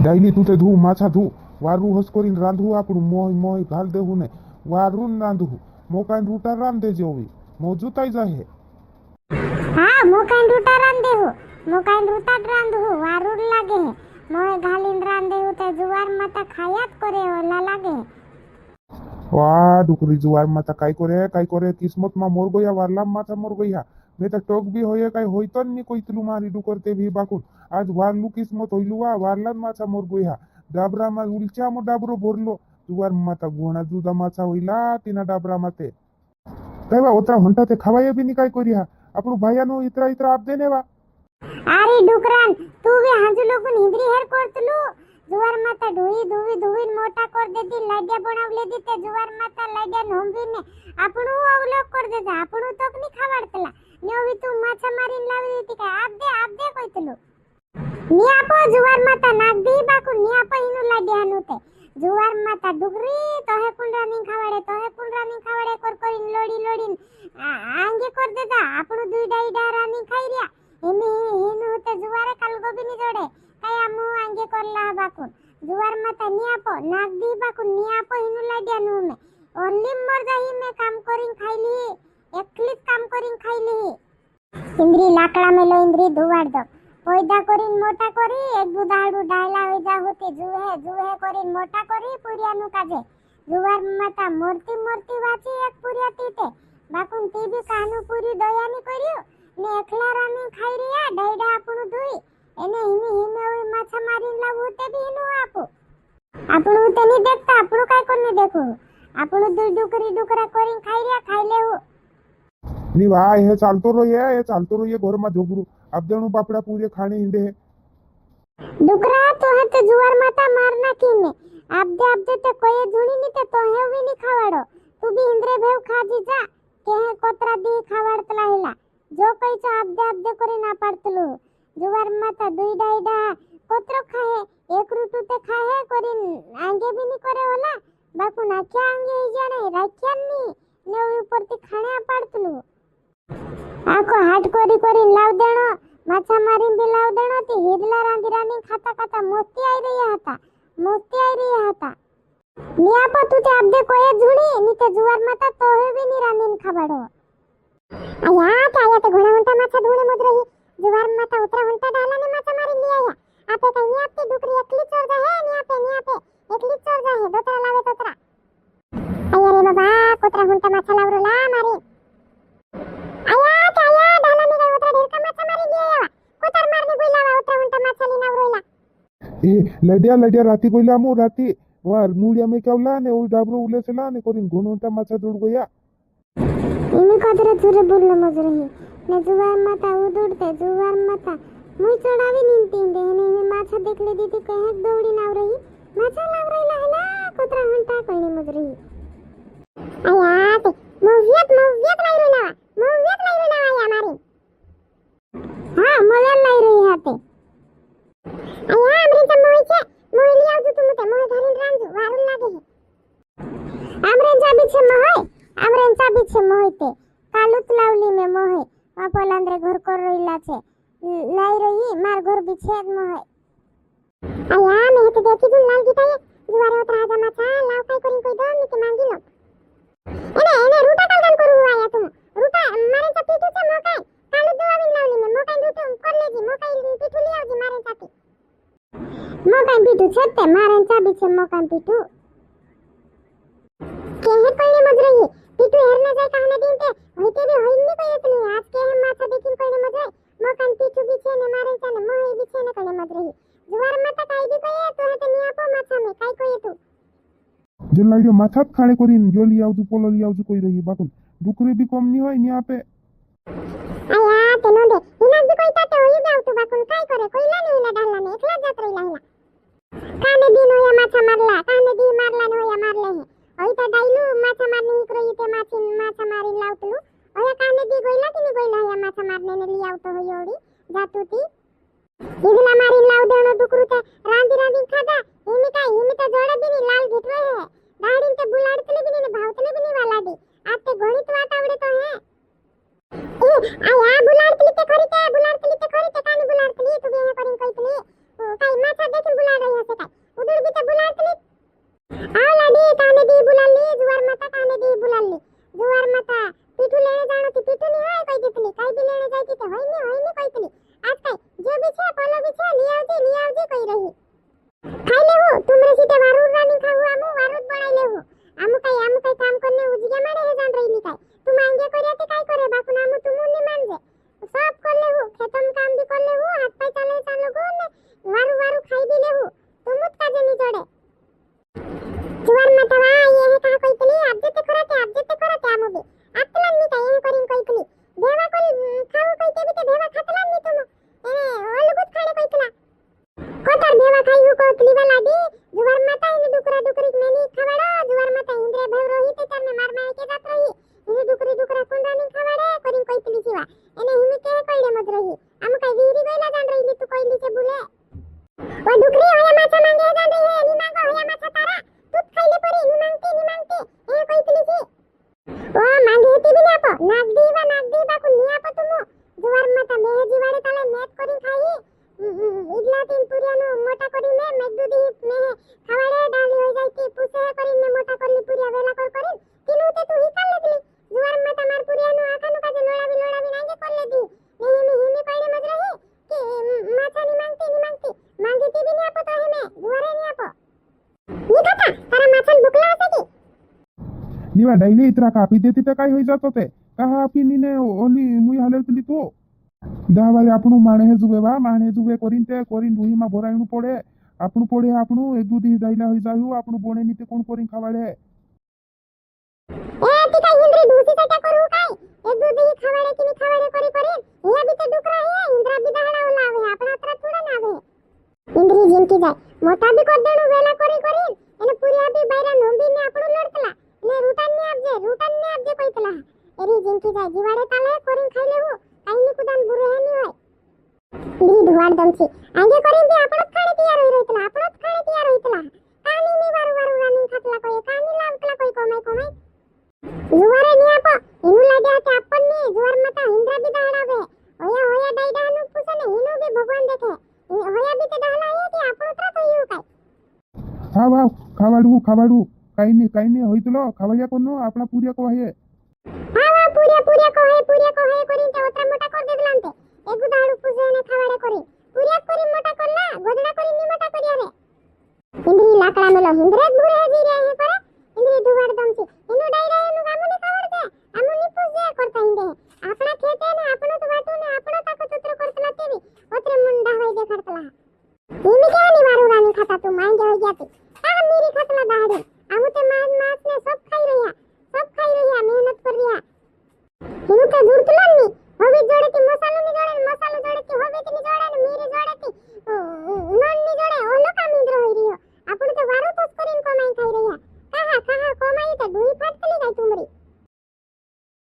डायली तू ते धू माछा धू वारू हस करीन रांधू आपणु मोय मोय घाल देहू ने वारून रांधू मोकान रूटा रांध देजे ओवी मोजूताई जाहे हाँ मोकान रूटा रांधे हो मोकान रूटा रांधू वारूर लागे है मोय घालीन रांधे हो ते जुवार माता खायात करे ओला लागे है वाह डुकरी जुवार माता काय करे किस्मत मा मोर गया वारला माता मोर गया नहीं तो टोक भी होये काय होईतन नी कोईतलू मारी डुकरते भी बाकून आज वारलू किस्मत होईलू वा वारला माता मोर गया डाबरा मा उलचा मो डाबरो भरलो जुवार माता गोणा जुदा माछा होईला तीना डाबरा माते काय वा ओतरा हंटा ते खवाये भी नी काय करिया आपणु भायानो इतरा इतरा आप देने वा अरे डुकरान तू भी हाजू लोगन हिंद्री हेर करतलू जुवार माता ढोई धुवी धुवीन मोटा कर देती लाड्या बनवले देते जुवार माता लाड्या नोंबीने आपणू अवलोक कर देता आपणू तोक नी खावाडतला नेवी तू माछा मारीन लावी देती काय आप दे कोयतलू नियापो जुवार माता नाग दी बाकू नियापो हिनु लाड्या हनुते जुवार माता डुगरी तोहे कुंडरा नी खावाडे कर करीन लोडीन आंगे कर देता आपणू दुई डाई डारा नी खाई रिया हिने हिनु होते जुवारे कालगोबी नी जोडे काय आमू आंगे करला बाकू जुवार माता नियापो नाग दी बाकू नियापो हिनु लाड्या नु में ओनली मर जाही में काम करीन खाईली एकलीच काम करीन खाईली इंद्री लाकड़ा में लो इंद्री धुवाड़ दो पैदा करीन मोटा करी एक बुदाड़ू डायला वेजा होते जुहे करीन मोटा करी पुरियानु काजे जुवार माता मूर्ति वाची एक पुरिया तीते बाकुन ती भी कानु पूरी दयानी कर्यो ने एकला रानी खाई रिया डायडा आपणु धुई एने हिमे ओय माछा मारीन लावू ते भी हिनु आपणु ते नी देखता आपणु काय कोनी देखू आपणु दुई डुकरा करीन खाई रिया खाईले हो नी वाह हे चालतो रहिए घर मा झोगरू अब देणु बापड़ा पूरे खाने हिंडे है डुकरा तो है ते जुवार माता मारना कीने आप दे ते कोई झुणी नी ते तो है भी नी खावाडो तू भी इंद्रे भेव खाजी जा के है कोतरा दी खावाडतला हिला जो कई तो आप दे करे ना पाडतलू जुवार माता दुई डाईडा कोतरो खाए एक रुटू ते खाए करीन आंगे भी नी करे होला बाकू नाख्या आंगे जाने राख्या नी ने ऊपर ते खाणे पाडतलू आको हाट करी लाव देणो माछा मारीन भी लाव देणो ती हिदला रांधी खाता मोती आई रही हता नियापो तू ते आपदे कोए झुणी नी ते जुवार माता तो हे भी नी रांधीन खाबाडो आया ते घोड़ा हुंटा माछा धुणे मत रही जुवार माता उतरा हुंटा डाला ने माछा मारी लिया या आपे कहीं आपती डुकरी एकली चोर जा है नियापे एकली चोर जा है दोतरा लावे तोतरा आया रे बाबा कोतरा हुंटा माछा लावरो ला मारी आया डाला ने उतरा ढेर का माछा मारी लिया या कोतर मारने गोइला उतरा हुंटा माछा ली नावरोला ए लड्या राती गोइला मु राती वार मुड़िया में केवला ने ओ डाबरो उले से ला ने कोरिन घोनोटा माछा दुड़ गया इने कदरे तुरे बोलले मज रही ने जुवार माता उदुड़ते जुवार माता मुई चढ़ावी निंती दे ने माछा देख ले दीदी कहे दौड़ी नाव रही माछा लाव रही ला कोतरा हंटा कइने मज रही आया ते मोवियत लाई रही आया मारी हां मोलन लाई रही हाते आया हमरे त मोई छे मोई लिया जो तुम ते मोई घालीन रांजू वारुल लागे है आमरेन चाबी छे मोई ते कालुत लावली में मोहे वापोलांद्रे घर कर रहीला छे लाई रही मार घर भी छे मोहे आया मैं तो देखी दू लाल गीता जुवारे उतरा जा माछा लाव काय करिन कोई दम नी के मांगी लो एने रूटा कालगन करू आया तुम रूटा मारे चा पीठू छे मोकाय कालुत दुवाविन लावली में मोकाय रूटू कर लेजी मोकाय पीठू ली आवजी मारे चाती मोकाय पीठू छे ते मारे चाबी छे मोकाय पीठू के है कोई मज रही पीठू हेरने जाय कहने दिन ते होते भी होई नी कोई इतनी आज के है माथा देखिन कोई मज रही मोकाय पीठू भी छे ने मारे चा ने मोहे भी छे ने कोई मज रही जुवार माता काई भी कोई तो है ते नियापो माथा में काई कोई तू जो लाइडियो माथा खाने कोरिन जो लिया उजु पोलो लिया उजु कोई रही बाकुन डुकरी भी कम नी होय निया पे आया ते नो दे हिना भी कोई ताते होई जाव तू बाकुन काई करे कोई ला नी हिना डालला ने एकला जात रहीला हिला काने दिन होया माछा मारला काने दी मारला न होया मारले है होई तो डाइलू माछा मारने ही रही ते माछा मारी लावतलू होया काने दी गोइला कि नी गोइला होया माछा मारने ने लिया तो होई ओडी जातू ती इगला मारी लाव देणो डुकरू ते रांधी खादा हिमी तो जोड़े भी नी लाल घिटवे है दाढ़ीन ते बुलाड़तले भी नी भावतले भी नी वाला दी आते गणित वात आवड़े तो है आया बुलाड़तली ते खरी ते कानी बुलाड़तली तू भी है करिन कइतली काई माछा देखील बुला रही हसे काय उधर भी तो बुलातली आओ लाडी काने दी बुलाली जुवार माता काने दी बुलाली जुवार माता पीठू लेने जानो थी पीठू नहीं होय कोई दितली काई भी लेने जाती तो होय नहीं कोई तली आज काय जो भी छे पोलो भी छे लियावजी कोई रही खाई ले हो तुमरे सीधे वारूर रानी खाऊ आमु वारूद बनाई ले हो आमु काय काम करने उजिया माने हे जान रही नी काय तू मांगे करे ते काय करे बापू नामु तुमु नी मानजे सब कर ले हो खेतम काम भी कर ले हो हाथ पाई चले चालो गो ने वारू खाई भी ले हो तुमुत का जनी जोड़े जुवार माता वा ये हे का कोई तली आबजेते करते आमु भी आतलन नी काय हे करिन कोई तली देवा कोई खाऊ कोई ते भी ते देवा खातलन नी तुमु ए ओलगुत खाणे कोई तला कोतर देवा खाई हु को तली वाला दी जुवार माता इन डुकरा मेनी खवाडा जुवार माता इंद्रे भव रोहित तने मार मार के जात रही इन डुकरा कुंडानी खवाडे करिन कोई तली जीवा एने हिमी के कोईडे मत रही आमु काय वीरी गईला जान रही नी तू कोईली से बोले वो डुकरी होया माछा मांगे जान रही है नी मांगो होया माछा तारा तू खाईले परी नी मांगते ए कोई तली से ओ मांगे ती भी नापो नाग दी बाकू नी आपो तुमु जुवार माता मे जीवाडे ताले नेट करी खाई इडला तीन पुरियानो मोटा करी में मेदुदी में खावाडे डाली होई जायती पुसे करी में मोटा करली पुरिया वेला करी तिनु ते तू हिकाल लेतली जुवार माता मार पुरियानो आखानु काजे लोड़ा भी नांगे कर लेती नहीं हिमी कोईडे मत रही कि माछा नी मांगती मांगे ती भी नी आपो तो हेमे जुवारे नी आपो नी खाता तारा माछन भुकला हसे की निवा डायली इतरा कापी देती तर काय होई जात होते कहा आपी नीने ओली मुई हालेवतली तो दावाले आपणु माणे हे जुबे करिन रुही मा भराइनु पड़े आपणु ए दूधी डाइला होई जाहु आपणु बोणे नीते कोण करिन खावाडे ए ती काय इंद्री ढूसी सटा करू काय ए दूधी खावाडे की नी खावाडे करी या भी तो डुकरा है इंद्रा भी दहड़ा लावे आपणा तर थोड़ा नावे इंद्री जिंकी जाय मोटा भी कर देणु वेला करी एने पुरिया भी बायरा नोंबी ने आपणु लडतला ने रूटान ने आपजे कोइतला एरी जिंकी जाय जीवाडे ताले करिन खाइले हो काईनी कुदान बुरे है नी होय इंद्री धुवाड दमची आगे करिन ते आपणच खाणे तयार होई रहितला कानी नी वारू रानी खातला कोई कानी लावतला कोई कोमाय जुवारे नी आपो इनु लाड्या ते आपन नी जुवार माता इंद्रा भी दहडावे होया डायडानु पुसने इनु भी भगवान देखे होया भी ते दहला है कि आपणु तर तो यू काय हा खावाडू काही नाही होईतलो खावळ्या कोण आपला पुरिया को आहे हा पुरिया को है करिन ते ओत्रा मोटा कर देदलांते एगु दाडू पुसेने खावाडे करिन पुरिया करिन मोटा करला गोदडा करिन नी मोटा करिया रे इंद्री लाकडा मेलो हिंद्रेत बुरे जी रे हे पर इंद्री दुवाड दमची इनु डायरा एनु गामुनी खावडते आमुनी पुजे करता इंदे आपला खेते ने आपणो तो वाटू ने आपणो ताकत उतर करतला तेवी ओत्रे मुंडा होई दे करतला हिमी के नी वारू रानी खाता तू मांगे होई जाती आ मेरी खातला दाडी आमु ते मास ने सब